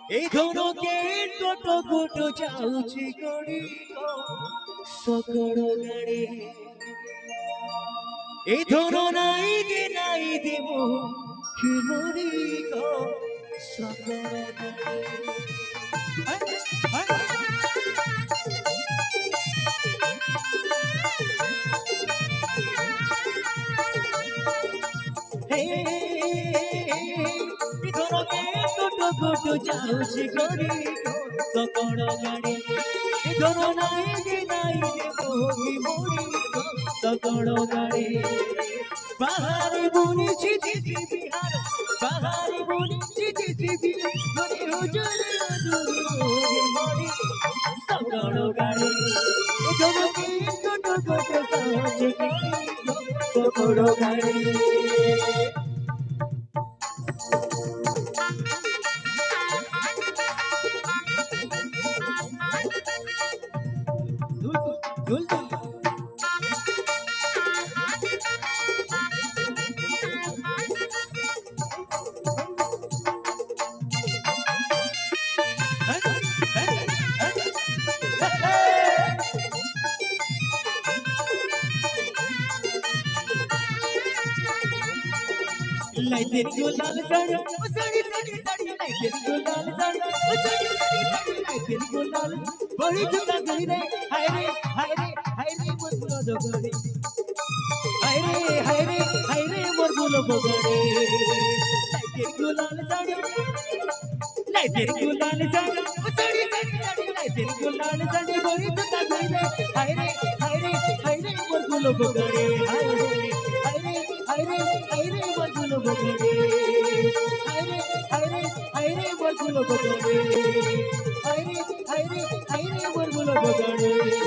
এই ধনুকে টোটো গোটো যাଉଛି গড়ি সকড় গাড়ি এই ধনু নাই দিব কি মরি সকড় গাড়ি ধনুকে টোটো গোটো যাଉଛି গড়ি সকড় গাড়ি ধনু নাই দেব কি মরি সকড় গাড়ি বাহারে বুনেছি দিদি বিহার বাহারে বুনেছি দিদি বিহার মনে হুজুরে হুজুরে মরি সকড় গাড়ি ধনুকে টোটো গোটো যাচ্ছে সকড় গাড়ি দুল দুল लाइटें गुलाल साड़ी ओ साड़ी साड़ी साड़ी लाइटें गुलाल साड़ी ओ साड़ी साड़ी साड़ी लाइटें गुलाल बड़ी जुदा गई रे हाय रे हाय रे हाय रे मोर गुलो बगड़े हाय रे हाय रे हाय रे मोर गुलो बगड़े लाइटें गुलाल साड़ी लाइटें गुलाल साड़ी ओ साड़ी साड़ी साड़ी लाइटें गुलाल साड़ी बड़ी जुदा गई रे हाय रे हाय रे मोर गुलो बगड़े हाय रे हाय रे हाय रे हाय रे मोर गुलो बगड़े हाय रे मोर गुलो बगड़े हाय रे मोर गुलो बगड़े